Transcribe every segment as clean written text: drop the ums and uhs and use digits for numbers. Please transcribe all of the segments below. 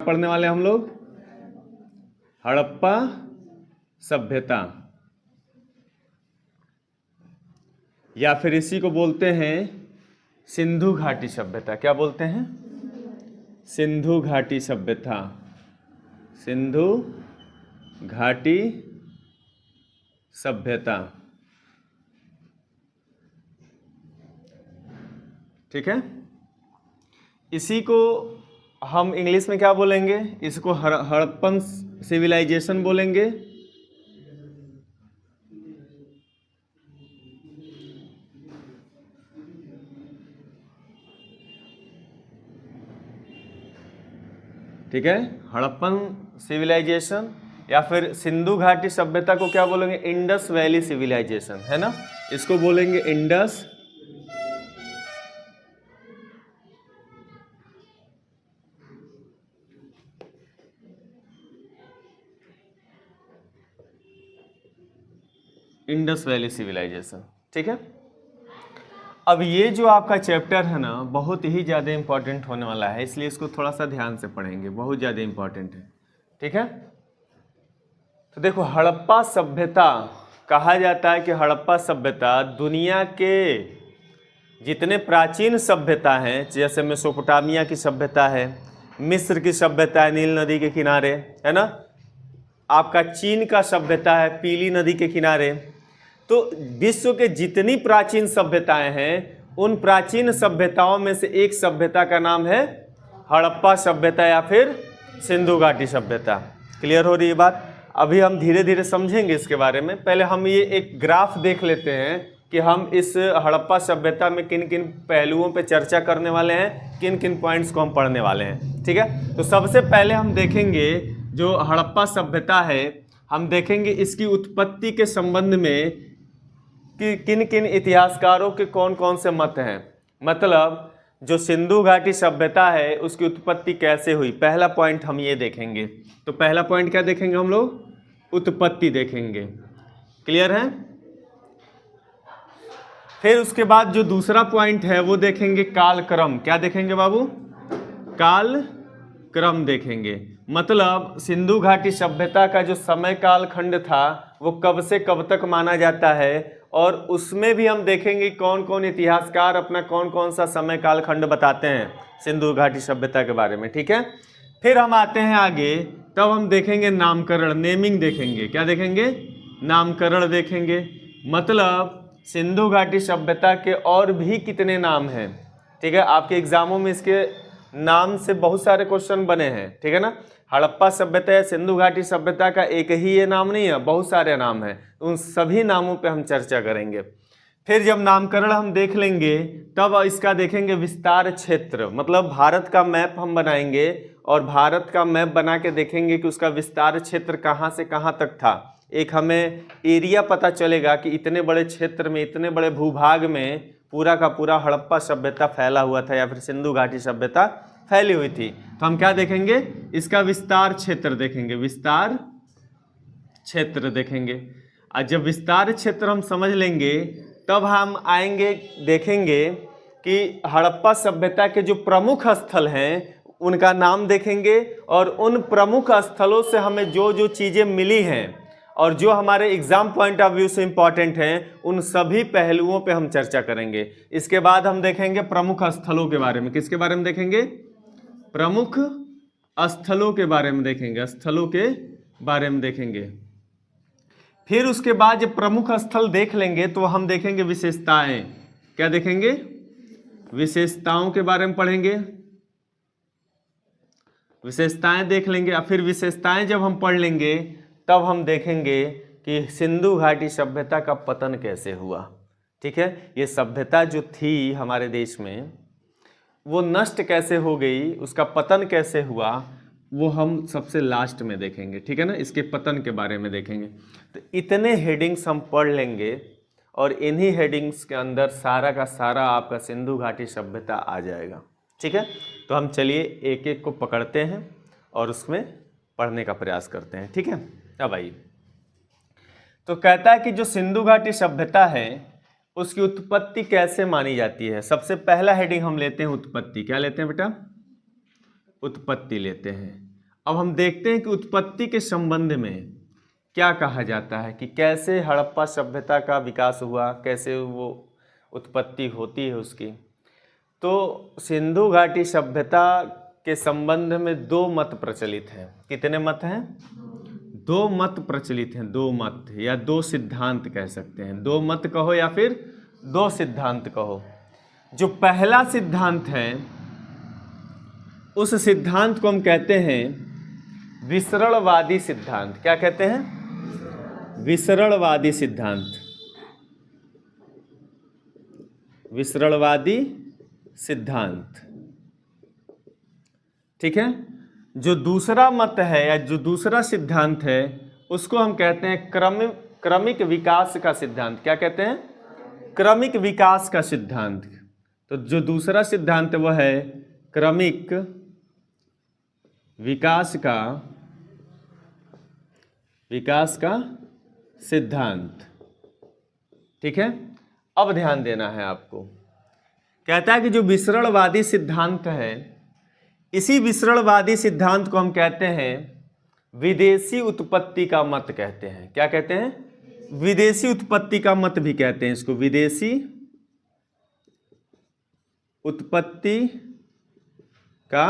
पढ़ने वाले हम लोग? हड़प्पा सभ्यता, या फिर इसी को बोलते हैं सिंधु घाटी सभ्यता। क्या बोलते हैं? सिंधु घाटी सभ्यता, सिंधु घाटी सभ्यता। ठीक है, इसी को हम इंग्लिश में क्या बोलेंगे? इसको हड़प्पन सिविलाइजेशन बोलेंगे। ठीक है, हड़प्पन सिविलाइजेशन, या फिर सिंधु घाटी सभ्यता को क्या बोलेंगे? इंडस वैली सिविलाइजेशन, है ना, इसको बोलेंगे इंडस इंडस वैली सिविलाइजेशन। ठीक है, अब ये जो आपका चैप्टर है ना, बहुत ही ज़्यादा इंपॉर्टेंट होने वाला है, इसलिए इसको थोड़ा सा ध्यान से पढ़ेंगे, बहुत ज़्यादा इंपॉर्टेंट है। ठीक है, तो देखो, हड़प्पा सभ्यता कहा जाता है कि हड़प्पा सभ्यता दुनिया के जितने प्राचीन सभ्यता हैं, जैसे मेसोपोटामिया की सभ्यता है, मिस्र की सभ्यता है नील नदी के किनारे, है ना, आपका चीन का सभ्यता है पीली नदी के किनारे, तो विश्व के जितनी प्राचीन सभ्यताएं हैं, उन प्राचीन सभ्यताओं में से एक सभ्यता का नाम है हड़प्पा सभ्यता या फिर सिंधु घाटी सभ्यता। क्लियर हो रही है बात? अभी हम धीरे धीरे समझेंगे इसके बारे में। पहले हम ये एक ग्राफ देख लेते हैं कि हम इस हड़प्पा सभ्यता में किन किन पहलुओं पे चर्चा करने वाले हैं, किन किन पॉइंट्स को हम पढ़ने वाले हैं। ठीक है, तो सबसे पहले हम देखेंगे जो हड़प्पा सभ्यता है, हम देखेंगे इसकी उत्पत्ति के संबंध में कि किन किन इतिहासकारों के कौन कौन से मत हैं। मतलब जो सिंधु घाटी सभ्यता है उसकी उत्पत्ति कैसे हुई, पहला पॉइंट हम ये देखेंगे। तो पहला पॉइंट क्या देखेंगे हम लोग? उत्पत्ति देखेंगे। क्लियर है? फिर उसके बाद जो दूसरा पॉइंट है वो देखेंगे कालक्रम। क्या देखेंगे बाबू? कालक्रम देखेंगे। मतलब सिंधु घाटी सभ्यता का जो समय काल खंड था वो कब से कब तक माना जाता है, और उसमें भी हम देखेंगे कौन कौन इतिहासकार अपना कौन कौन सा समय काल खंड बताते हैं सिंधु घाटी सभ्यता के बारे में। ठीक है, फिर हम आते हैं आगे, तब हम देखेंगे नामकरण, नेमिंग देखेंगे। क्या देखेंगे? नामकरण देखेंगे। मतलब सिंधु घाटी सभ्यता के और भी कितने नाम हैं। ठीक है, आपके एग्जामों में इसके नाम से बहुत सारे क्वेश्चन बने हैं। ठीक है ना, हड़प्पा सभ्यता या सिंधु घाटी सभ्यता का एक ही ये नाम नहीं है, बहुत सारे नाम हैं। उन सभी नामों पे हम चर्चा करेंगे। फिर जब नामकरण हम देख लेंगे तब इसका देखेंगे विस्तार क्षेत्र। मतलब भारत का मैप हम बनाएंगे और भारत का मैप बना के देखेंगे कि उसका विस्तार क्षेत्र कहाँ से कहाँ तक था। एक हमें एरिया पता चलेगा कि इतने बड़े क्षेत्र में, इतने बड़े भूभाग में पूरा का पूरा हड़प्पा सभ्यता फैला हुआ था या फिर सिंधु घाटी सभ्यता फैली हुई थी। तो हम क्या देखेंगे? इसका विस्तार क्षेत्र देखेंगे, विस्तार क्षेत्र देखेंगे। और जब विस्तार क्षेत्र हम समझ लेंगे तब हम आएंगे, देखेंगे कि हड़प्पा सभ्यता के जो प्रमुख स्थल हैं उनका नाम देखेंगे, और उन प्रमुख स्थलों से हमें जो जो चीज़ें मिली हैं और जो हमारे एग्जाम पॉइंट ऑफ व्यू से इम्पॉर्टेंट हैं, उन सभी पहलुओं पे हम चर्चा करेंगे। इसके बाद हम देखेंगे प्रमुख स्थलों के बारे में। किसके बारे में देखेंगे? प्रमुख स्थलों के बारे में देखेंगे, स्थलों के बारे में देखेंगे। फिर उसके बाद जब प्रमुख स्थल देख लेंगे तो हम देखेंगे विशेषताएं। क्या देखेंगे? विशेषताओं के बारे में पढ़ेंगे, विशेषताएं देख लेंगे। और फिर विशेषताएं जब हम पढ़ लेंगे तब हम देखेंगे कि सिंधु घाटी सभ्यता का पतन कैसे हुआ। ठीक है, ये सभ्यता जो थी हमारे देश में वो नष्ट कैसे हो गई, उसका पतन कैसे हुआ, वो हम सबसे लास्ट में देखेंगे। ठीक है ना, इसके पतन के बारे में देखेंगे। तो इतने हेडिंग्स हम पढ़ लेंगे और इन्हीं हेडिंग्स के अंदर सारा का सारा आपका सिंधु घाटी सभ्यता आ जाएगा। ठीक है, तो हम चलिए एक एक को पकड़ते हैं और उसमें पढ़ने का प्रयास करते हैं। ठीक है, अब आइए। तो कहता है कि जो सिंधु घाटी सभ्यता है उसकी उत्पत्ति कैसे मानी जाती है। सबसे पहला हेडिंग हम लेते हैं उत्पत्ति। क्या लेते हैं बेटा? उत्पत्ति लेते हैं। अब हम देखते हैं कि उत्पत्ति के संबंध में क्या कहा जाता है कि कैसे हड़प्पा सभ्यता का विकास हुआ, कैसे वो उत्पत्ति होती है उसकी। तो सिंधु घाटी सभ्यता के संबंध में 2 मत प्रचलित हैं। कितने मत हैं? 2 मत प्रचलित हैं। 2 मत या 2 सिद्धांत कह सकते हैं। 2 मत कहो या फिर 2 सिद्धांत कहो। जो पहला सिद्धांत है उस सिद्धांत को हम कहते हैं विसरणवादी सिद्धांत। क्या कहते हैं? विसरणवादी सिद्धांत। विसरणवादी सिद्धांत, ठीक है। जो दूसरा मत है या जो दूसरा सिद्धांत है उसको हम कहते हैं क्रमिक विकास का सिद्धांत। क्या कहते हैं? क्रमिक विकास का सिद्धांत। तो जो दूसरा सिद्धांत वह है क्रमिक विकास का सिद्धांत, ठीक है। अब ध्यान देना है आपको। कहता है कि जो विसरणवादी सिद्धांत है, इसी विसरणवादी सिद्धांत को हम कहते हैं विदेशी उत्पत्ति का मत कहते हैं। क्या कहते हैं? विदेशी उत्पत्ति का मत भी कहते हैं इसको। विदेशी उत्पत्ति का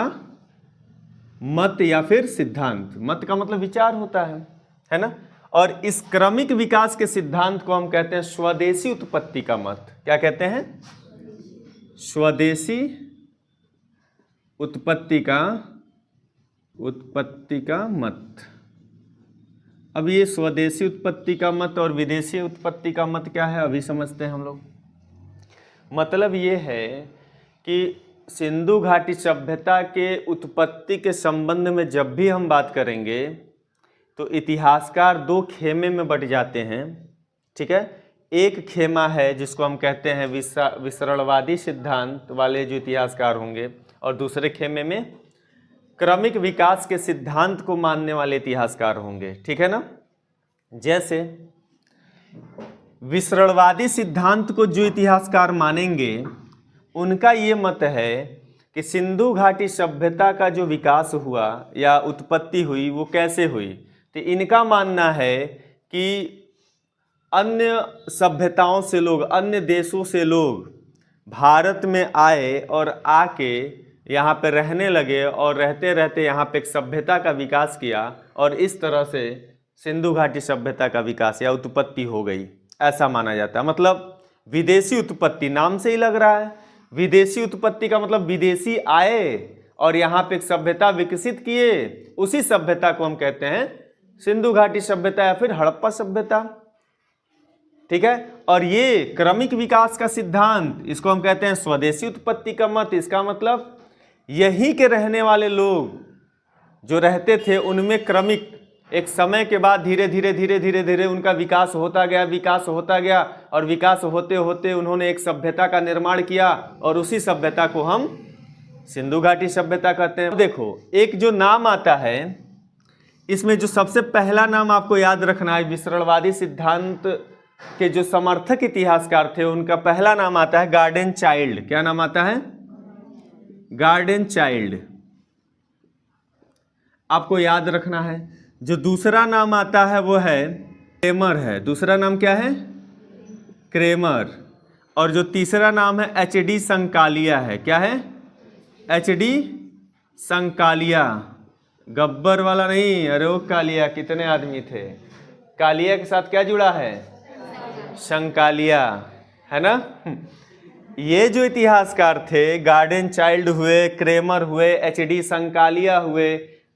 मत या फिर सिद्धांत। मत का मतलब विचार होता है ना। और इस क्रमिक विकास के सिद्धांत को हम कहते हैं स्वदेशी उत्पत्ति का मत। क्या कहते हैं? स्वदेशी उत्पत्ति का मत। अब ये स्वदेशी उत्पत्ति का मत और विदेशी उत्पत्ति का मत क्या है अभी समझते हैं हम लोग। मतलब ये है कि सिंधु घाटी सभ्यता के उत्पत्ति के संबंध में जब भी हम बात करेंगे तो इतिहासकार 2 खेमे में बट जाते हैं, ठीक है। एक खेमा है जिसको हम कहते हैं विसरणवादी सिद्धांत वाले जो इतिहासकार होंगे, और दूसरे खेमे में क्रमिक विकास के सिद्धांत को मानने वाले इतिहासकार होंगे, ठीक है ना। जैसे विसरणवादी सिद्धांत को जो इतिहासकार मानेंगे उनका ये मत है कि सिंधु घाटी सभ्यता का जो विकास हुआ या उत्पत्ति हुई वो कैसे हुई। तो इनका मानना है कि अन्य सभ्यताओं से लोग, अन्य देशों से लोग भारत में आए और आके यहाँ पे रहने लगे और रहते रहते यहाँ पे एक सभ्यता का विकास किया, और इस तरह से सिंधु घाटी सभ्यता का विकास या उत्पत्ति हो गई, ऐसा माना जाता है। मतलब विदेशी उत्पत्ति, नाम से ही लग रहा है। विदेशी उत्पत्ति का मतलब विदेशी आए और यहाँ पे एक सभ्यता विकसित किए, उसी सभ्यता को हम कहते हैं सिंधु घाटी सभ्यता या फिर हड़प्पा सभ्यता, ठीक है। और ये क्रमिक विकास का सिद्धांत, इसको हम कहते हैं स्वदेशी उत्पत्ति का मत। इसका मतलब यहीं के रहने वाले लोग जो रहते थे उनमें क्रमिक एक समय के बाद धीरे धीरे उनका विकास होता गया और विकास होते होते उन्होंने एक सभ्यता का निर्माण किया, और उसी सभ्यता को हम सिंधु घाटी सभ्यता कहते हैं। देखो, एक जो नाम आता है इसमें जो सबसे पहला नाम आपको याद रखना है, विसरणवादी सिद्धांत के जो समर्थक इतिहासकार थे उनका पहला नाम आता है गार्डन चाइल्ड। क्या नाम आता है? गार्डन चाइल्ड, आपको याद रखना है। जो दूसरा नाम आता है वो है क्रेमर है। दूसरा नाम क्या है? क्रेमर। और जो तीसरा नाम है HD संकालिया है। क्या है? HD संकालिया, गब्बर वाला नहीं। अरे वो कालिया, कितने आदमी थे। कालिया के साथ क्या जुड़ा है? संकालिया, है ना। ये जो इतिहासकार थे, गार्डन चाइल्ड हुए, क्रेमर हुए, HD संकालिया हुए,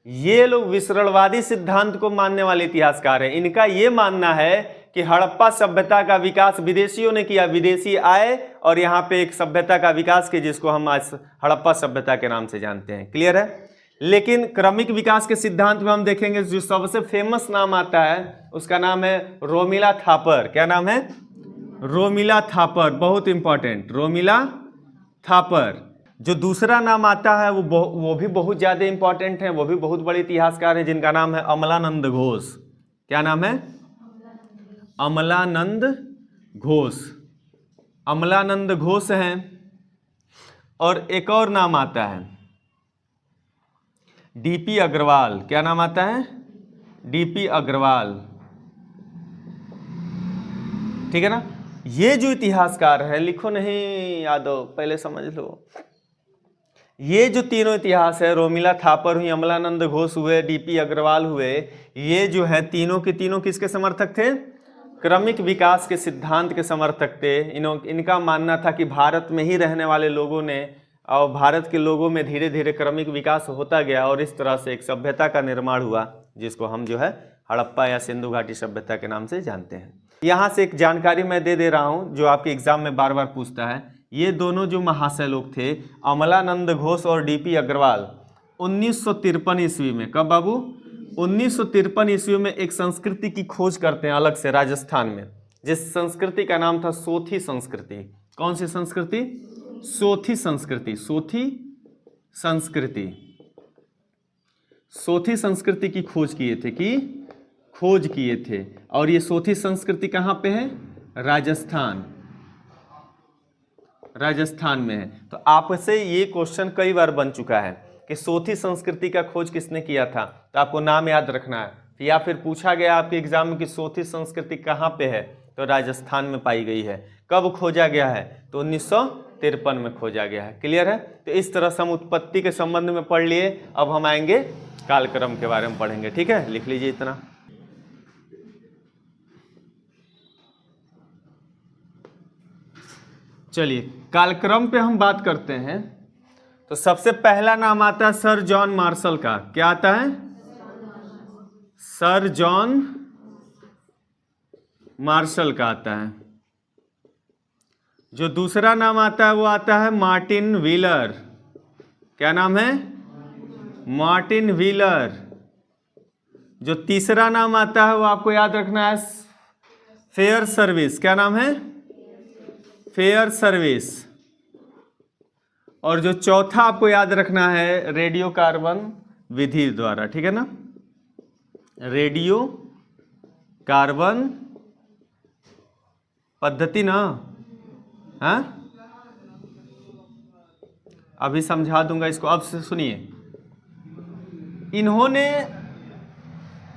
ये लोग विसरणवादी सिद्धांत को मानने वाले इतिहासकार हैं। इनका ये मानना है कि हड़प्पा सभ्यता का विकास विदेशियों ने किया। विदेशी आए और यहाँ पे एक सभ्यता का विकास किया जिसको हम आज हड़प्पा सभ्यता के नाम से जानते हैं। क्लियर है। लेकिन क्रमिक विकास के सिद्धांत में हम देखेंगे जो सबसे फेमस नाम आता है उसका नाम है रोमिला थापर। क्या नाम है? रोमिला थापर, बहुत इंपॉर्टेंट, रोमिला थापर। जो दूसरा नाम आता है वो भी बहुत ज़्यादा इंपॉर्टेंट है, वो भी बहुत बड़े इतिहासकार हैं जिनका नाम है अमलानंद घोष। क्या नाम है? अमलानंद घोष। अमलानंद घोष हैं। और एक और नाम आता है, डीपी अग्रवाल, क्या नाम आता है? डीपी अग्रवाल, ठीक है ना। ये जो इतिहासकार है, लिखो नहीं यादव, पहले समझ लो, ये जो तीनों इतिहास है, रोमिला थापर हुई, अमलानंद घोष हुए, डीपी अग्रवाल हुए, ये जो है तीनों के तीनों किसके समर्थक थे? क्रमिक विकास के सिद्धांत के समर्थक थे। इनका मानना था कि भारत में ही रहने वाले लोगों ने और भारत के लोगों में धीरे धीरे क्रमिक विकास होता गया और इस तरह से एक सभ्यता का निर्माण हुआ, जिसको हम जो है हड़प्पा या सिंधु घाटी सभ्यता के नाम से जानते हैं। यहाँ से एक जानकारी मैं दे रहा हूँ जो आपके एग्जाम में बार बार पूछता है। ये दोनों जो महाशय लोग थे, अमलानंद घोष और डीपी अग्रवाल, 1953 ईस्वी में, कब बाबू? 1953 ईस्वी में एक संस्कृति की खोज करते हैं अलग से राजस्थान में, जिस संस्कृति का नाम था सोथी संस्कृति। कौन सी संस्कृति? सोथी संस्कृति। सोथी संस्कृति, सोथी संस्कृति की खोज किए थे। और ये सोथी संस्कृति कहाँ पे है? राजस्थान में है। तो आपसे ये क्वेश्चन कई बार बन चुका है कि सोथी संस्कृति का खोज किसने किया था, तो आपको नाम याद रखना है। या फिर पूछा गया आपके एग्जाम में कि सोथी संस्कृति कहाँ पे है, तो राजस्थान में पाई गई है। कब खोजा गया है? तो 1953 में खोजा गया है। क्लियर है? तो इस तरह से हम उत्पत्ति के संबंध में पढ़ लिए। अब हम आएंगे कालक्रम के बारे में पढ़ेंगे, ठीक है। लिख लीजिए इतना। चलिए कालक्रम पे हम बात करते हैं। तो सबसे पहला नाम आता है सर जॉन मार्शल का। क्या आता है? सर जॉन मार्शल का आता है। जो दूसरा नाम आता है वो आता है मार्टिन व्हीलर। क्या नाम है? Martin wheeler. जो तीसरा नाम आता है वो आपको याद रखना है फेयर सर्विस। क्या नाम है? Fair service. और जो चौथा आपको याद रखना है रेडियो कार्बन विधि द्वारा, ठीक है ना। रेडियो कार्बन पद्धति ना, हाँ अभी समझा दूंगा इसको। अब से सुनिए, इन्होंने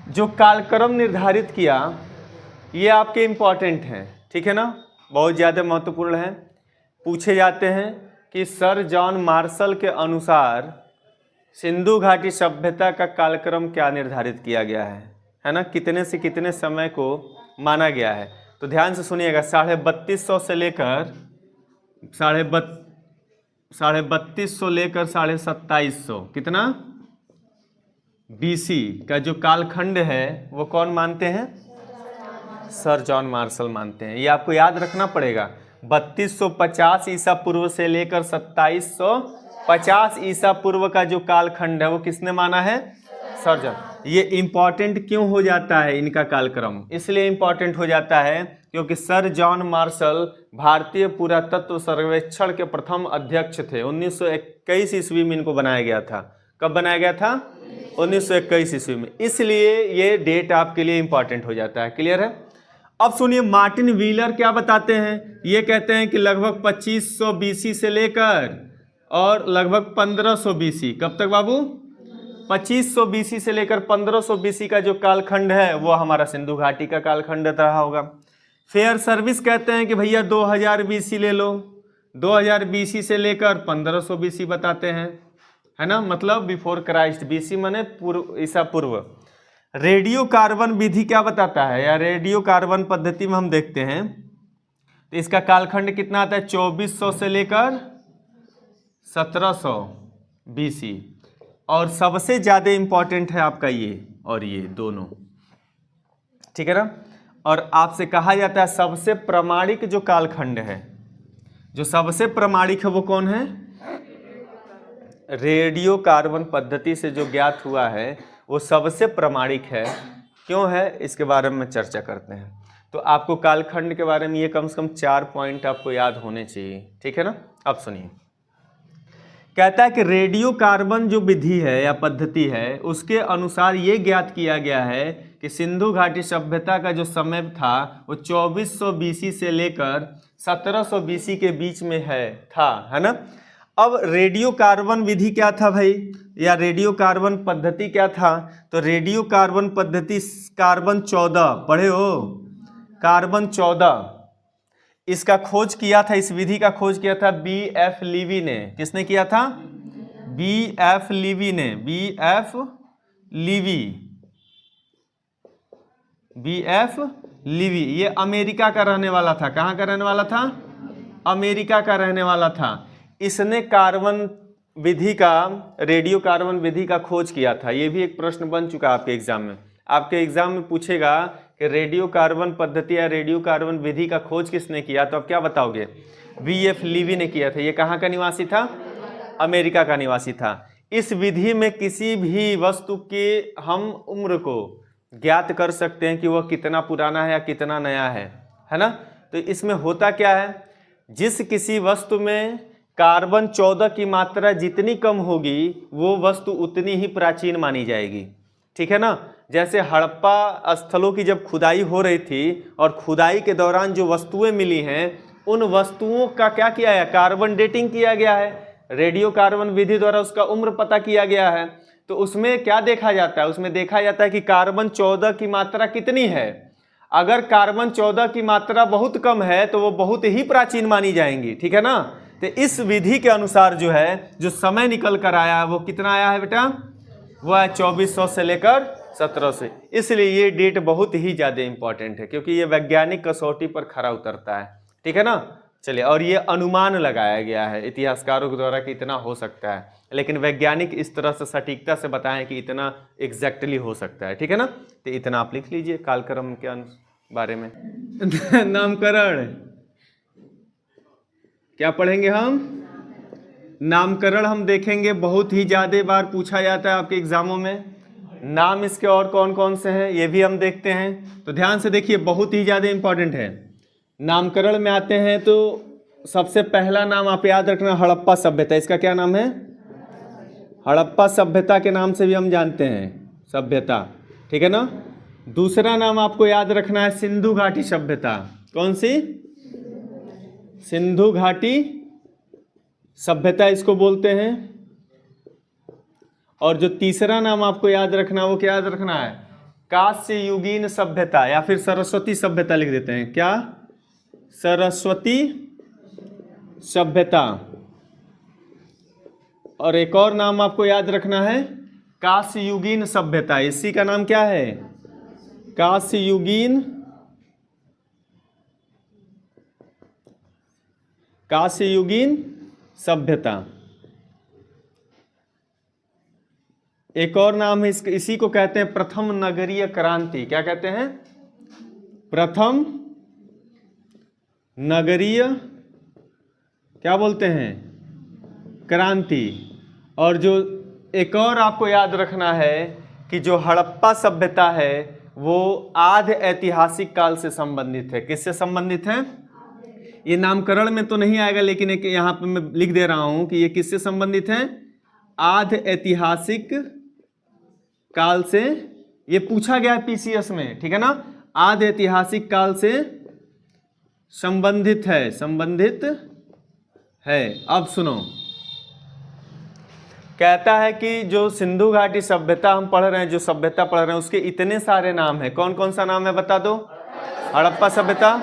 जो कालक्रम निर्धारित किया ये आपके इंपॉर्टेंट हैं, ठीक है ना, बहुत ज़्यादा महत्वपूर्ण है। पूछे जाते हैं कि सर जॉन मार्शल के अनुसार सिंधु घाटी सभ्यता का कालक्रम क्या निर्धारित किया गया है ना, कितने से कितने समय को माना गया है। तो ध्यान से सुनिएगा, 3250 से लेकर 3250 लेकर 2750 कितना बीसी का जो कालखंड है वो कौन मानते हैं? सर जॉन मार्शल मानते हैं। ये आपको याद रखना पड़ेगा। 3250 ईसा पूर्व से लेकर 2750 ईसा पूर्व का जो कालखंड है वो किसने माना है? Sir John. ये इंपॉर्टेंट क्यों हो जाता है इनका कालक्रम? इसलिए इंपॉर्टेंट हो जाता है क्योंकि सर जॉन मार्शल भारतीय पुरातत्व सर्वेक्षण के प्रथम अध्यक्ष थे। 1921 ईस्वी में इनको बनाया गया था। कब बनाया गया था? 1921 ईस्वी में। इसलिए ये डेट आपके लिए इंपॉर्टेंट हो जाता है। क्लियर है? अब सुनिए, मार्टिन व्हीलर क्या बताते हैं। ये कहते हैं कि लगभग 2500 बीसी से लेकर और लगभग 1500 बीसी। कब तक बाबू? 2500 बीसी से लेकर 1500 बीसी का जो कालखंड है वो हमारा सिंधु घाटी का कालखंड रहा होगा। फेयर सर्विस कहते हैं कि भैया 2000 बीसी ले लो। 2000 बीसी से लेकर 1500 बीसी बताते हैं, है ना, मतलब बिफोर क्राइस्ट। बीसी माने पूर्व, ईसा पूर्व। रेडियो कार्बन विधि क्या बताता है, या रेडियो कार्बन पद्धति में हम देखते हैं तो इसका कालखंड कितना आता है? 2400 से लेकर 1700 बीसी। और सबसे ज़्यादा इंपॉर्टेंट है आपका ये और ये दोनों, ठीक है ना। और आपसे कहा जाता है सबसे प्रामाणिक जो कालखंड है, जो सबसे प्रामाणिक है वो कौन है? रेडियो कार्बन पद्धति से जो ज्ञात हुआ है वो सबसे प्रामाणिक है। क्यों है इसके बारे में चर्चा करते हैं। तो आपको कालखंड के बारे में ये कम से कम 4 पॉइंट आपको याद होने चाहिए, ठीक है ना। अब सुनिए, कहता है कि रेडियो कार्बन जो विधि है या पद्धति है उसके अनुसार ये ज्ञात किया गया है कि सिंधु घाटी सभ्यता का जो समय था वो 2400 बीसी से लेकर 1700 बीसी के बीच में है ना। अब रेडियो कार्बन विधि क्या था भाई, या रेडियो कार्बन पद्धति क्या था? तो रेडियो कार्बन पद्धति कार्बन 14 पढ़े हो, कार्बन 14 इसका खोज किया था, इस विधि का खोज किया था B.F. लीवी ने। किसने किया था? B.F. लीवी ने। B.F. लीवी, B.F. लीवी ये अमेरिका का रहने वाला था। कहाँ का रहने वाला था? अमेरिका का रहने वाला था। इसने कार्बन विधि का, रेडियो कार्बन विधि का खोज किया था। ये भी एक प्रश्न बन चुका आपके एग्जाम में। आपके एग्जाम में पूछेगा कि रेडियो कार्बन पद्धति या रेडियो कार्बन विधि का खोज किसने किया, तो आप क्या बताओगे? B.F. लीवी ने किया था। ये कहाँ का निवासी था? अमेरिका का निवासी था। इस विधि में किसी भी वस्तु के हम उम्र को ज्ञात कर सकते हैं कि वह कितना पुराना है या कितना नया है ना? तो इसमें होता क्या है, जिस किसी वस्तु में कार्बन 14 की मात्रा जितनी कम होगी वो वस्तु उतनी ही प्राचीन मानी जाएगी। ठीक है ना? जैसे हड़प्पा स्थलों की जब खुदाई हो रही थी और खुदाई के दौरान जो वस्तुएं मिली हैं उन वस्तुओं का क्या किया है? कार्बन डेटिंग किया गया है। रेडियो कार्बन विधि द्वारा उसका उम्र पता किया गया है। तो उसमें क्या देखा जाता है? उसमें देखा जाता है कि कार्बन 14 की मात्रा कितनी है। अगर कार्बन 14 की मात्रा बहुत कम है तो वो बहुत ही प्राचीन मानी जाएंगी। ठीक है ना? तो इस विधि के अनुसार जो है, जो समय निकल कर आया है वो कितना आया है बेटा? वो है 2400 से लेकर 1700। इसलिए ये डेट बहुत ही ज़्यादा इंपॉर्टेंट है क्योंकि ये वैज्ञानिक कसौटी पर खरा उतरता है। ठीक है ना? चलिए, और ये अनुमान लगाया गया है इतिहासकारों के द्वारा कि इतना हो सकता है, लेकिन वैज्ञानिक इस तरह से सटीकता से बताएं कि इतना एग्जैक्टली हो सकता है। ठीक है ना? तो इतना आप लिख लीजिए कालक्रम के बारे में। नामकरण क्या पढ़ेंगे हम? नामकरण हम देखेंगे, बहुत ही ज़्यादा बार पूछा जाता है आपके एग्जामों में। नाम इसके और कौन कौन से हैं ये भी हम देखते हैं, तो ध्यान से देखिए, बहुत ही ज़्यादा इंपॉर्टेंट है। नामकरण में आते हैं तो सबसे पहला नाम आप याद रखना, हड़प्पा सभ्यता। इसका क्या नाम है? हड़प्पा सभ्यता के नाम से भी हम जानते हैं सभ्यता। ठीक है ना? दूसरा नाम आपको याद रखना है सिंधु घाटी सभ्यता। कौन सी? सिंधु घाटी सभ्यता इसको बोलते हैं। और जो तीसरा नाम आपको याद रखना, वो क्या याद रखना है? कांस्य युगीन सभ्यता, या फिर सरस्वती सभ्यता लिख देते हैं। क्या? सरस्वती सभ्यता। और एक और नाम आपको याद रखना है कांस्य युगीन सभ्यता। इसी का नाम क्या है? कांस्य युगीन, कांस्य युगीन सभ्यता। एक और नाम है इसी को कहते हैं प्रथम नगरीय क्रांति। क्या कहते हैं? प्रथम नगरीय, क्या बोलते हैं? क्रांति। और जो एक और आपको याद रखना है कि जो हड़प्पा सभ्यता है वो आधे ऐतिहासिक काल से संबंधित है। किससे संबंधित है? ये नामकरण में तो नहीं आएगा, लेकिन एक यहाँ पे मैं लिख दे रहा हूं कि ये किससे संबंधित है? आधे ऐतिहासिक काल से। ये पूछा गया है पीसीएस में। ठीक है ना? आधे ऐतिहासिक काल से संबंधित है, संबंधित है। अब सुनो, कहता है कि जो सिंधु घाटी सभ्यता हम पढ़ रहे हैं, जो सभ्यता पढ़ रहे हैं, उसके इतने सारे नाम हैं। कौन कौन सा नाम है बता दो? हड़प्पा सभ्यता,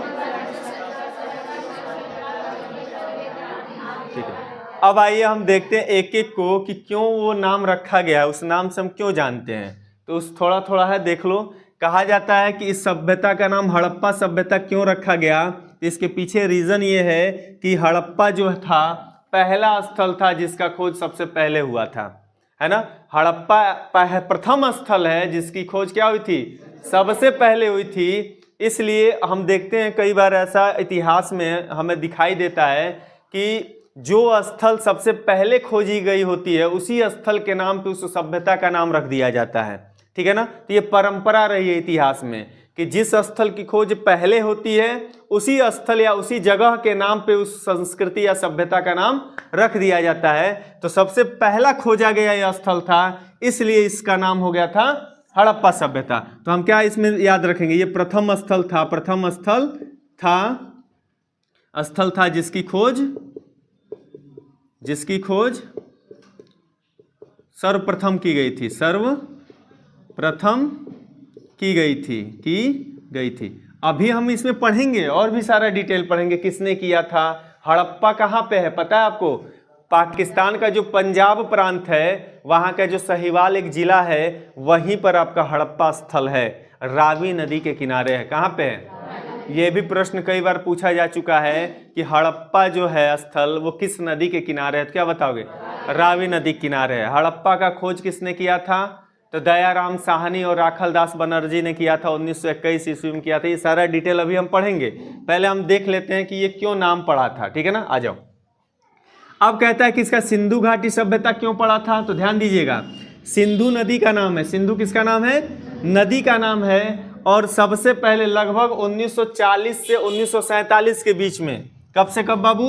ठीक है। अब आइए हम देखते हैं एक एक को कि क्यों वो नाम रखा गया है, उस नाम से हम क्यों जानते हैं। तो उस थोड़ा थोड़ा है, देख लो। कहा जाता है कि इस सभ्यता का नाम हड़प्पा सभ्यता क्यों रखा गया, तो इसके पीछे रीजन ये है कि हड़प्पा जो था पहला स्थल था जिसका खोज सबसे पहले हुआ था, है ना। हड़प्पा प्रथम स्थल है जिसकी खोज क्या हुई थी? सबसे पहले हुई थी। इसलिए हम देखते हैं कई बार ऐसा इतिहास में हमें दिखाई देता है कि जो स्थल सबसे पहले खोजी गई होती है उसी स्थल के नाम पे उस सभ्यता का नाम रख दिया जाता है। ठीक है ना। तो ये परंपरा रही है इतिहास में कि जिस स्थल की खोज पहले होती है उसी स्थल या उसी जगह के नाम पे उस संस्कृति या सभ्यता का नाम रख दिया जाता है। तो सबसे पहला खोजा गया यह स्थल था, इसलिए इसका नाम हो गया था हड़प्पा सभ्यता। तो हम क्या इसमें याद रखेंगे? ये प्रथम स्थल था, प्रथम स्थल था जिसकी खोज जिसकी खोज सर्वप्रथम की गई थी, सर्वप्रथम की गई थी। अभी हम इसमें पढ़ेंगे और भी सारा डिटेल पढ़ेंगे, किसने किया था। हड़प्पा कहाँ पे है पता है आपको? पाकिस्तान का जो पंजाब प्रांत है, वहां का जो सहीवाल एक जिला है, वहीं पर आपका हड़प्पा स्थल है, रावी नदी के किनारे है। कहाँ पे है? ये भी प्रश्न कई बार पूछा जा चुका है कि हड़प्पा जो है स्थल वो किस नदी के किनारे है, तो क्या बताओगे? रावी नदी किनारे है। हड़प्पा का खोज किसने किया था? तो दयाराम साहनी और राखलदास बनर्जी ने किया था, 1921 ईस्वी में किया था। ये सारा डिटेल अभी हम पढ़ेंगे, पहले हम देख लेते हैं कि ये क्यों नाम पड़ा था, ठीक है ना। आ जाओ। अब कहता है कि इसका सिंधु घाटी सभ्यता क्यों पड़ा था, तो ध्यान दीजिएगा, सिंधु नदी का नाम है। सिंधु किसका नाम है? नदी का नाम है। और सबसे पहले लगभग 1940 से 1947 के बीच में, कब से कब बाबू?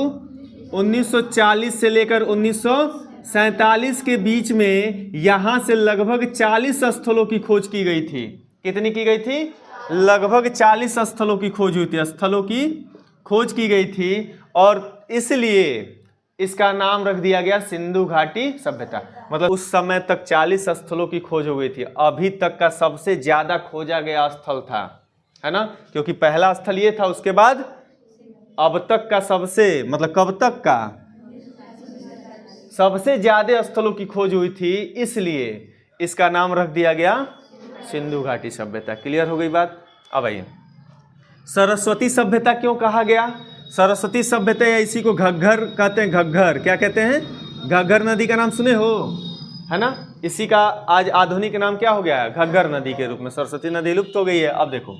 1940 से लेकर 1947 के बीच में यहां से लगभग 40 स्थलों की खोज की गई थी। कितनी की गई थी? लगभग 40 स्थलों की खोज हुई थी, स्थलों की खोज की गई थी। और इसलिए इसका नाम रख दिया गया सिंधु घाटी सभ्यता। मतलब उस समय तक 40 स्थलों की खोज हो गई थी। अभी तक का सबसे ज्यादा खोजा गया स्थल था, है ना, क्योंकि पहला स्थल ये था, उसके बाद अब तक का सबसे, मतलब कब तक का सबसे ज्यादा स्थलों की खोज हुई थी, इसलिए इसका नाम रख दिया गया सिंधु घाटी सभ्यता। क्लियर हो गई बात? अब आइए, सरस्वती सभ्यता क्यों कहा गया? सरस्वती सभ्यता, या इसी को घग्घर कहते हैं। घग्घर क्या कहते हैं? घग्घर नदी का नाम सुने हो, है ना। इसी का आज आधुनिक नाम क्या हो गया है? घग्घर नदी के रूप में। सरस्वती नदी लुप्त हो गई है। अब देखो,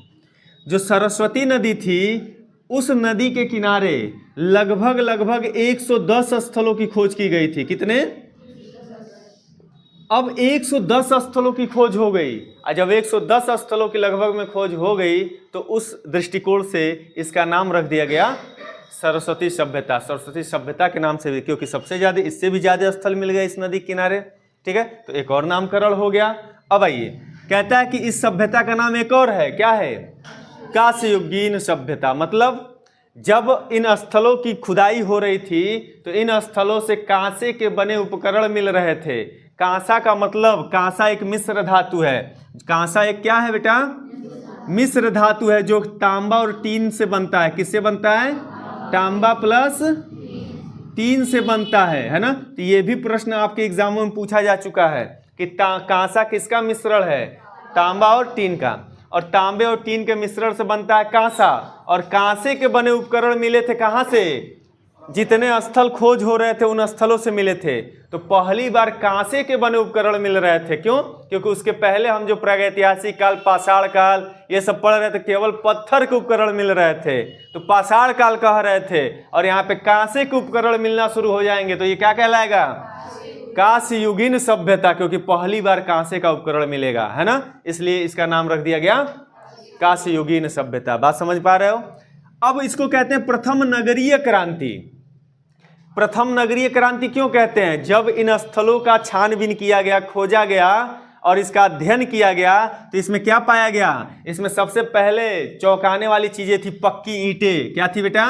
जो सरस्वती नदी थी, उस नदी के किनारे लगभग 110 स्थलों की खोज की गई थी। कितने? अब 110 स्थलों की खोज हो गई। और जब 110 स्थलों की लगभग में खोज हो गई, तो उस दृष्टिकोण से इसका नाम रख दिया गया सरस्वती सभ्यता। सरस्वती सभ्यता के नाम से भी, क्योंकि सबसे ज्यादा, इससे भी ज्यादा स्थल मिल गए इस नदी के किनारे, ठीक है, तो एक और नामकरण हो गया। अब आइए, कहता है कि इस सभ्यता का नाम एक और है, क्या है? कांस्ययुगीन सभ्यता। मतलब जब इन स्थलों की खुदाई हो रही थी, तो इन स्थलों से कांसे के बने उपकरण मिल रहे थे। कांसा का मतलब, कांसा एक मिश्र धातु है। कांसा एक क्या है बेटा? मिश्र धातु है, जो तांबा और टीन से बनता है। किससे बनता है? तांबा प्लस टीन से बनता है ना। तो ये भी प्रश्न आपके एग्जामों में पूछा जा चुका है कि कांसा किसका मिश्रण है? तांबा और टीन का। और तांबे और टीन के मिश्रण से बनता है कांसा। और कांसे के बने उपकरण मिले थे कहां से? जितने स्थल खोज हो रहे थे उन स्थलों से मिले थे। तो पहली बार कांसे के बने उपकरण मिल रहे थे। क्यों? क्योंकि उसके पहले हम जो प्रागैतिहासिक काल, पाषाण काल, ये सब पढ़ रहे थे, केवल पत्थर के उपकरण मिल रहे थे, तो पाषाण काल कह रहे थे। और यहाँ पे कांसे के उपकरण मिलना शुरू हो जाएंगे, तो ये क्या कहलाएगा? कांस्ययुगीन सभ्यता, क्योंकि पहली बार कांसे का उपकरण मिलेगा, है ना, इसलिए इसका नाम रख दिया गया कांस्ययुगीन सभ्यता। बात समझ पा रहे हो? अब इसको कहते हैं प्रथम नगरीय क्रांति। प्रथम नगरीय क्रांति क्यों कहते हैं? जब इन स्थलों का छानबीन किया गया, खोजा गया और इसका अध्ययन किया गया, तो इसमें क्या पाया गया? इसमें सबसे पहले चौंकाने वाली चीजें थी पक्की ईंटें। क्या थी बेटा?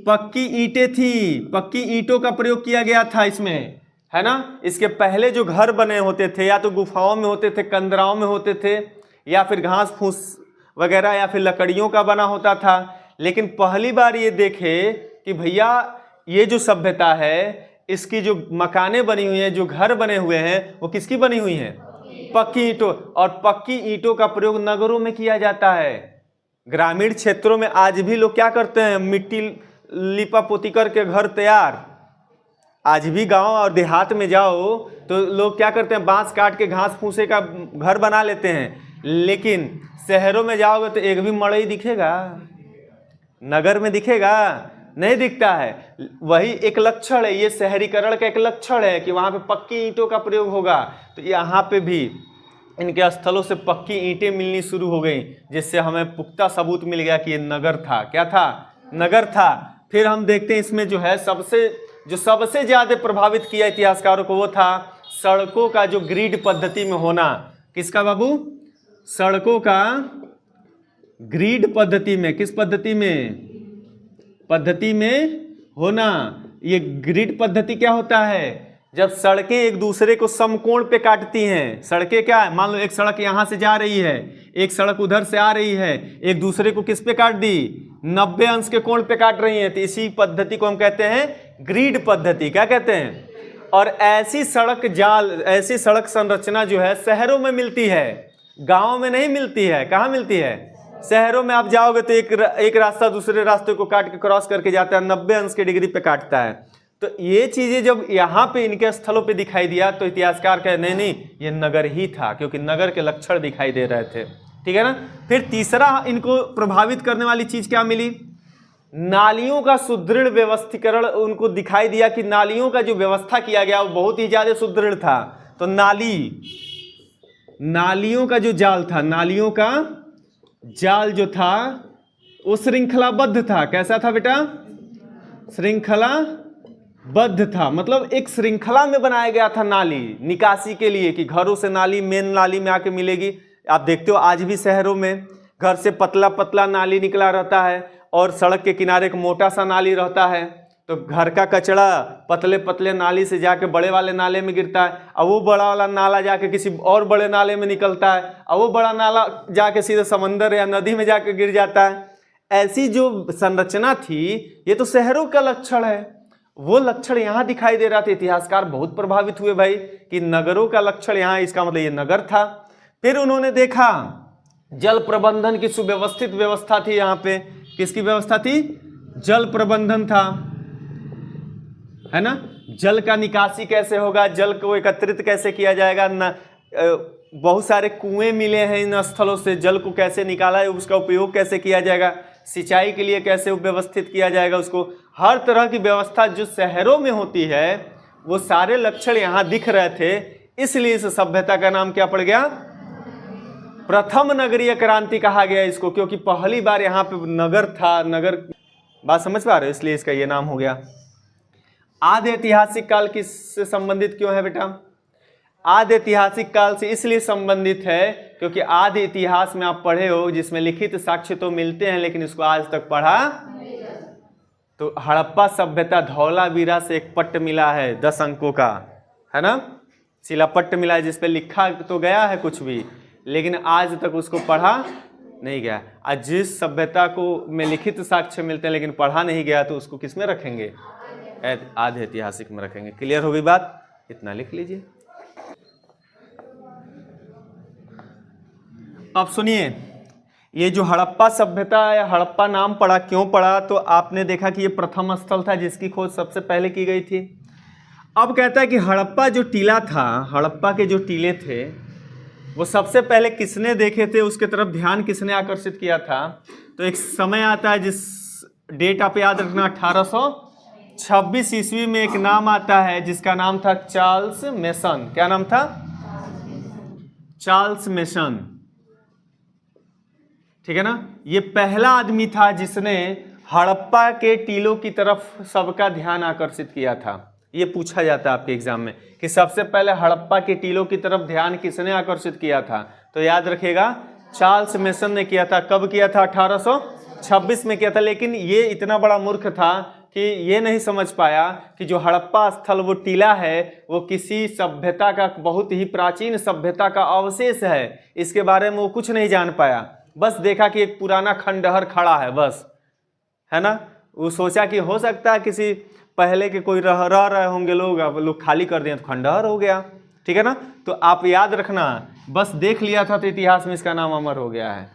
पक्की ईंटें थी। पक्की ईंटों का प्रयोग किया गया था इसमें, है ना। इसके पहले जो घर बने होते थे, या तो गुफाओं में होते थे, कंदराओं में होते थे, या फिर घास फूस वगैरह, या फिर लकड़ियों का बना होता था। लेकिन पहली बार ये देखे कि भैया ये जो सभ्यता है, इसकी जो मकानें बनी हुई हैं, जो घर बने हुए हैं, वो किसकी बनी हुई हैं? पक्की ईंटों। और पक्की ईंटों का प्रयोग नगरों में किया जाता है। ग्रामीण क्षेत्रों में आज भी लोग क्या करते हैं? मिट्टी लिपा पोती करके घर तैयार। आज भी गांव और देहात में जाओ तो लोग क्या करते हैं? बांस काट के घास फूसे का घर बना लेते हैं। लेकिन शहरों में जाओगे तो एक भी मड़ई दिखेगा? नगर में दिखेगा? नहीं दिखता है। वही एक लक्षण है, ये शहरीकरण का एक लक्षण है कि वहां पे पक्की ईंटों का प्रयोग होगा। तो यहाँ पे भी इनके स्थलों से पक्की ईंटें मिलनी शुरू हो गई, जिससे हमें पुख्ता सबूत मिल गया कि ये नगर था। क्या था? नगर था। फिर हम देखते हैं इसमें जो है सबसे ज्यादा प्रभावित किया इतिहासकारों को, वो था सड़कों का जो ग्रिड पद्धति में होना। किसका बाबू? सड़कों का ग्रिड पद्धति में। किस पद्धति में? पद्धति में होना। ये ग्रिड पद्धति क्या होता है? जब सड़कें एक दूसरे को समकोण पे काटती हैं। सड़कें क्या है, मान लो एक सड़क यहां से जा रही है, एक सड़क उधर से आ रही है, एक दूसरे को किस पे काट दी? 90 अंश के कोण पे काट रही हैं। तो इसी पद्धति को हम कहते हैं ग्रिड पद्धति। क्या कहते हैं? और ऐसी सड़क जाल, ऐसी सड़क संरचना जो है शहरों में मिलती है, गांव में नहीं मिलती है। कहाँ मिलती है? शहरों में आप जाओगे तो एक रास्ता दूसरे रास्ते को काट के क्रॉस करके जाता है, 90 अंश के डिग्री पे काटता है। तो ये चीजें जब यहाँ पे इनके स्थलों पे दिखाई दिया तो इतिहासकार कहे नहीं, ये नगर ही था, क्योंकि नगर के लक्षण दिखाई दे रहे थे। ठीक है ना। फिर तीसरा इनको प्रभावित करने वाली चीज क्या मिली? नालियों का सुदृढ़ व्यवस्थीकरण उनको दिखाई दिया कि नालियों का जो व्यवस्था किया गया वो बहुत ही ज्यादा सुदृढ़ था। तो नालियों का जो जाल था, नालियों का जाल जो था वो श्रृंखलाबद्ध था। कैसा था बेटा? श्रृंखलाबद्ध था, मतलब एक श्रृंखला में बनाया गया था नाली निकासी के लिए, कि घरों से नाली मेन नाली में आके मिलेगी। आप देखते हो आज भी शहरों में घर से पतला पतला नाली निकला रहता है और सड़क के किनारे एक मोटा सा नाली रहता है। तो घर का कचरा पतले पतले नाली से जाके बड़े वाले नाले में गिरता है, और वो बड़ा वाला नाला जाके किसी और बड़े नाले में निकलता है, और वो बड़ा नाला जाके सीधे समंदर या नदी में जाके गिर जाता है। ऐसी जो संरचना थी ये तो शहरों का लक्षण है, वो लक्षण यहाँ दिखाई दे रहा था। इतिहासकार बहुत प्रभावित हुए भाई कि नगरों का लक्षण यहाँ, इसका मतलब ये नगर था। फिर उन्होंने देखा जल प्रबंधन की सुव्यवस्थित व्यवस्था थी यहाँ पे। किसकी व्यवस्था थी? जल प्रबंधन था, है ना। जल का निकासी कैसे होगा, जल को एकत्रित कैसे किया जाएगा, बहुत सारे कुएं मिले हैं इन स्थलों से, जल को कैसे निकाला है, उसका उपयोग कैसे किया जाएगा, सिंचाई के लिए कैसे व्यवस्थित किया जाएगा उसको। हर तरह की व्यवस्था जो शहरों में होती है वो सारे लक्षण यहाँ दिख रहे थे। इसलिए इस सभ्यता का नाम क्या पड़ गया? प्रथम नगरीय क्रांति कहा गया इसको, क्योंकि पहली बार यहाँ पे नगर था। नगर, बात समझ पा रहे हो? इसलिए इसका ये नाम हो गया। आदि ऐतिहासिक काल किससे संबंधित क्यों है बेटा? आदि ऐतिहासिक काल से इसलिए संबंधित है क्योंकि आदि इतिहास में आप पढ़े हो जिसमें लिखित साक्ष्य तो मिलते हैं लेकिन इसको आज तक पढ़ा। तो हड़प्पा सभ्यता धौलावीरा से एक पट्ट मिला है 10 अंकों का, है ना, शिलापट्ट मिला है जिसपे लिखा तो गया है कुछ भी, लेकिन आज तक उसको पढ़ा नहीं गया। आज जिस सभ्यता को में लिखित साक्ष्य मिलते हैं लेकिन पढ़ा नहीं गया तो उसको किस में रखेंगे? आधे ऐतिहासिक में रखेंगे। क्लियर हो गई बात? इतना लिख लीजिए। अब सुनिए, ये जो हड़प्पा सभ्यता या हड़प्पा नाम पड़ा, क्यों पड़ा? तो आपने देखा कि ये प्रथम स्थल था जिसकी खोज सबसे पहले की गई थी। अब कहता है कि हड़प्पा जो टीला था, हड़प्पा के जो टीले थे वो सबसे पहले किसने देखे थे, उसके तरफ ध्यान किसने आकर्षित किया था? तो एक समय आता है जिस डेट आप याद रखना, 1826 ईस्वी में एक नाम आता है जिसका नाम था चार्ल्स मेसन। क्या नाम था? Charles mason. ठीक है ना। ये पहला आदमी था जिसने हड़प्पा के टीलों की तरफ सबका ध्यान आकर्षित किया था। ये पूछा जाता है आपके एग्जाम में कि सबसे पहले हड़प्पा के टीलों की तरफ ध्यान किसने आकर्षित किया था? तो याद रखिएगा चार्ल्स मेसन ने किया था। कब किया था? 1826 में किया था। लेकिन ये इतना बड़ा मूर्ख था कि ये नहीं समझ पाया कि जो हड़प्पा स्थल वो टीला है वो किसी सभ्यता का, बहुत ही प्राचीन सभ्यता का अवशेष है। इसके बारे में वो कुछ नहीं जान पाया, बस देखा कि एक पुराना खंडहर खड़ा है बस, है ना। वो सोचा कि हो सकता है किसी पहले के कोई रह रहे होंगे लोग, अब लोग खाली कर दिए तो खंडहर हो गया। ठीक है ना। तो आप याद रखना, बस देख लिया था तो इतिहास में इसका नाम अमर हो गया है।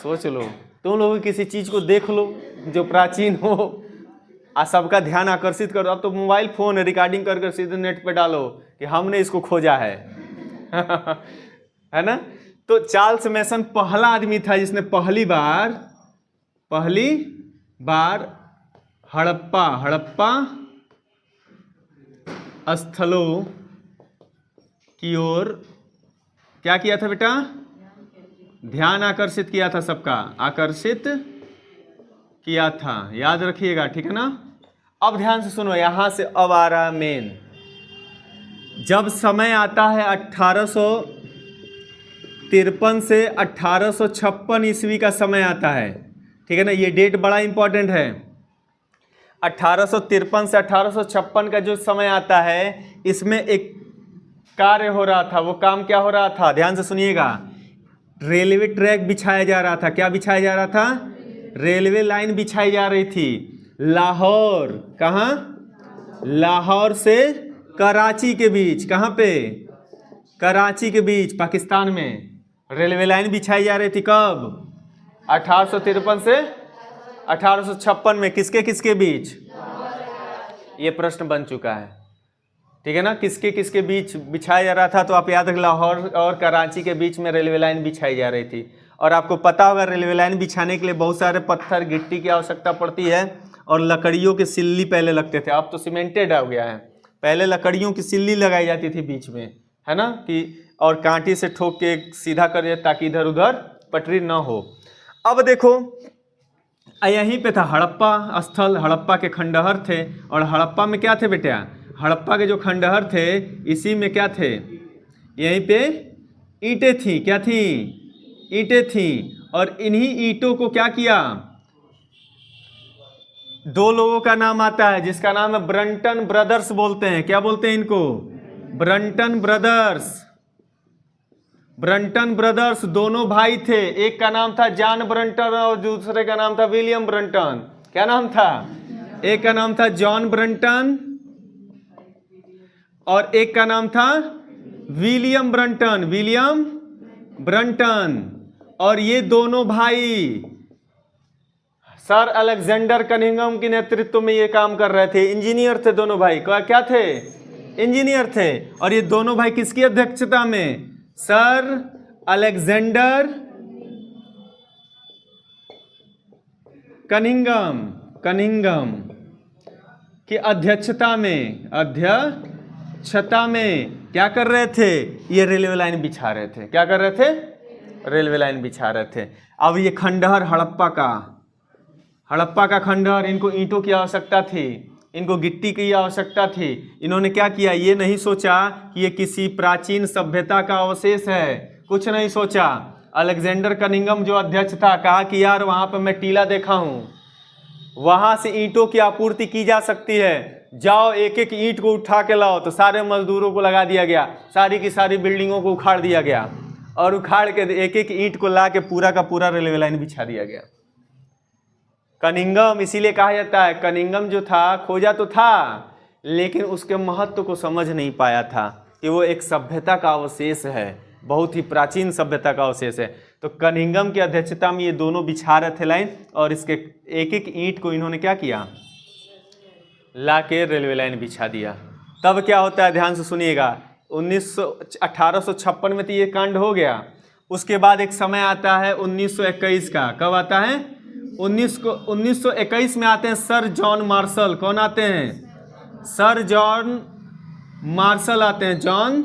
सोच लो, तुम लोग किसी चीज को देख लो जो प्राचीन हो, सबका ध्यान आकर्षित करो। अब तो मोबाइल फोन रिकॉर्डिंग कर सीधे नेट पे डालो कि हमने इसको खोजा है है ना। तो चार्ल्स मेसन पहला आदमी था जिसने पहली बार हड़प्पा स्थलों की ओर क्या किया था बेटा? ध्यान आकर्षित किया था, सबका आकर्षित किया था। याद रखिएगा, ठीक है ना। अब ध्यान से सुनो, यहां से अब आ रहा मेन। जब समय आता है 1853 से 1856 ईस्वी का समय आता है, ठीक है ना। ये डेट बड़ा इंपॉर्टेंट है। 1853 से 1856 का जो समय आता है, इसमें एक कार्य हो रहा था। वो काम क्या हो रहा था, ध्यान से सुनिएगा। रेलवे ट्रैक बिछाया जा रहा था। क्या बिछाया जा रहा था? रेलवे लाइन बिछाई जा रही थी। लाहौर, कहाँ? लाहौर से कराची के बीच। कहाँ पे? कराची के बीच, पाकिस्तान में रेलवे लाइन बिछाई जा रही थी। कब? 1853 से 1856 में। किसके किसके बीच? ये प्रश्न बन चुका है, ठीक है ना। किसके किसके बीच बिछाया जा रहा था? तो आप याद रख, लाहौर और कराची के बीच में रेलवे लाइन बिछाई जा रही थी। और आपको पता होगा रेलवे लाइन बिछाने के लिए बहुत सारे पत्थर गिट्टी की आवश्यकता पड़ती है, और लकड़ियों की सिल्ली पहले लगते थे। अब तो सीमेंटेड हो गया है, पहले लकड़ियों की सिल्ली लगाई जाती थी बीच में, है ना, कि और कांटी से ठोक के सीधा कर दिया ताकि इधर उधर पटरी ना हो। अब देखो, यहीं पे था हड़प्पा स्थल, हड़प्पा के खंडहर थे। और हड़प्पा में क्या थे बेटा? हड़प्पा के जो खंडहर थे, इसी में क्या थे? यहीं पे ईंटें थी। क्या थी? ईंटें थी। और इन्हीं ईंटों को क्या किया? दो लोगों का नाम आता है जिसका नाम है ब्रंटन ब्रदर्स बोलते हैं। क्या बोलते हैं इनको? Brunton brothers. ब्रंटन ब्रदर्स दोनों भाई थे। एक का नाम था जॉन ब्रंटन और दूसरे का नाम था विलियम ब्रंटन। क्या नाम था? एक का नाम था जॉन ब्रंटन और एक का नाम था विलियम ब्रंटन। William Brunton. और ये दोनों भाई सर अलेक्जेंडर कनिंघम के नेतृत्व में ये काम कर रहे थे। इंजीनियर थे दोनों भाई। क्या थे? इंजीनियर थे। और ये दोनों भाई किसकी अध्यक्षता में? सर अलेक्जेंडर कनिंघम की अध्यक्षता में क्या कर रहे थे? ये रेलवे लाइन बिछा रहे थे। क्या कर रहे थे? रेलवे लाइन बिछा रहे थे। अब ये खंडहर हड़प्पा का खंडहर, इनको ईंटों की आवश्यकता थी, इनको गिट्टी की आवश्यकता थी। इन्होंने क्या किया? ये नहीं सोचा कि ये किसी प्राचीन सभ्यता का अवशेष है, कुछ नहीं सोचा। अलेक्जेंडर कनिंघम जो अध्यक्ष था, कहा कि यार वहां पर मैं टीला देखा हूं, वहां से ईंटों की आपूर्ति की जा सकती है, जाओ एक एक ईंट को उठा के लाओ। तो सारे मजदूरों को लगा दिया गया, सारी की सारी बिल्डिंगों को उखाड़ दिया गया, और उखाड़ के एक एक ईंट को ला के पूरा का पूरा रेलवे लाइन बिछा दिया गया। कनिंघम इसीलिए कहा जाता है, कनिंघम जो था खोजा तो था, लेकिन उसके महत्व को समझ नहीं पाया था कि वो एक सभ्यता का अवशेष है, बहुत ही प्राचीन सभ्यता का अवशेष है। तो कनिंघम की अध्यक्षता में ये दोनों बिछा रहे थे लाइन, और इसके एक एक ईंट को इन्होंने क्या किया? ला के रेलवे लाइन बिछा दिया। तब क्या होता है, ध्यान से सुनिएगा। 1856 में तो ये कांड हो गया। उसके बाद एक समय आता है 1921 का। कब आता है? 1921 में आते हैं सर जॉन मार्शल। कौन आते हैं? सर जॉन मार्शल आते हैं। जॉन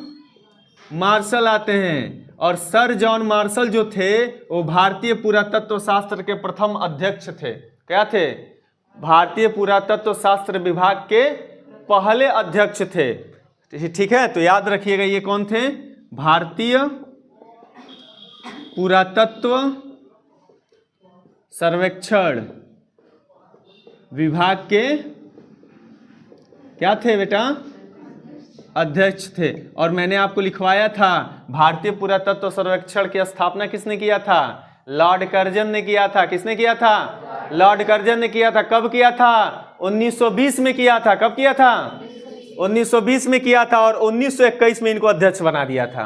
मार्शल आते हैं। और सर जॉन मार्शल जो थे वो भारतीय पुरातत्व शास्त्र के प्रथम अध्यक्ष थे। क्या थे? भारतीय पुरातत्व शास्त्र विभाग के पहले अध्यक्ष थे। ठीक है, तो याद रखिएगा ये कौन थे? भारतीय पुरातत्व सर्वेक्षण विभाग के क्या थे बेटा? अध्यक्ष थे। और मैंने आपको लिखवाया था भारतीय पुरातत्व सर्वेक्षण की स्थापना किसने किया था? लॉर्ड कर्जन ने किया था। किसने किया था? लॉर्ड कर्जन ने किया था। कब किया था? 1920 में किया था। कब किया था? 1920 में किया था। और 1921 में इनको अध्यक्ष बना दिया था।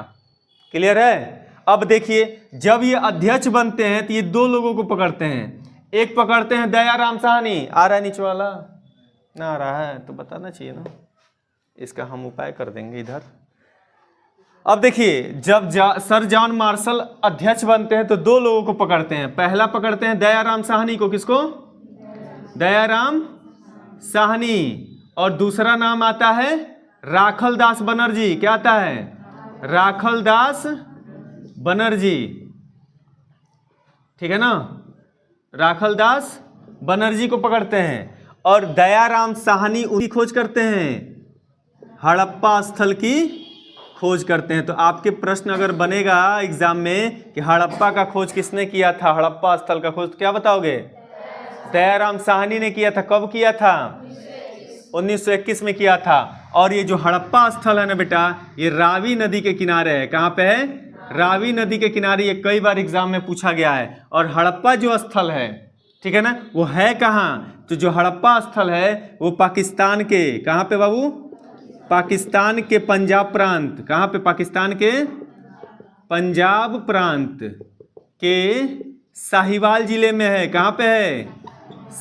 क्लियर है? अब देखिए, जब ये अध्यक्ष बनते हैं तो ये दो लोगों को पकड़ते हैं। एक पकड़ते हैं दयाराम साहनी। आ रहा है नीचे वाला? ना आ रहा है तो बताना चाहिए ना, इसका हम उपाय कर देंगे इधर। अब देखिए, जब सर जॉन मार्शल अध्यक्ष बनते हैं तो दो लोगों को पकड़ते हैं। पहला पकड़ते हैं दयाराम साहनी को। किसको? दयाराम साहनी। और दूसरा नाम आता है राखल दास बनर्जी। क्या आता है? राखल दास बनर्जी। ठीक है ना? राखल दास बनर्जी को पकड़ते हैं और दयाराम साहनी उनकी खोज करते हैं, हड़प्पा स्थल की खोज करते हैं। तो आपके प्रश्न अगर बनेगा एग्जाम में कि हड़प्पा का खोज किसने किया था, हड़प्पा स्थल का खोज, तो क्या बताओगे? दयाराम साहनी ने किया था। कब किया था? 1921 में किया था। और ये जो हड़प्पा स्थल है ना बेटा, ये रावी नदी के किनारे है। कहाँ पे है? रावी नदी के किनारे। ये कई बार एग्जाम में पूछा गया है। और हड़प्पा जो स्थल है, ठीक है ना, वो है कहाँ? तो जो हड़प्पा स्थल है वो पाकिस्तान के, कहाँ पे बाबू? पाकिस्तान के पंजाब प्रांत। कहाँ पे? पाकिस्तान के पंजाब प्रांत के साहिवाल जिले में है। कहाँ पे है?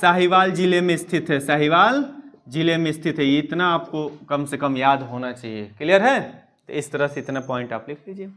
साहिवाल जिले में स्थित है। साहिवाल जिले में स्थित है। ये इतना आपको कम से कम याद होना चाहिए। क्लियर है? तो इस तरह से इतना पॉइंट आप लिख लीजिए।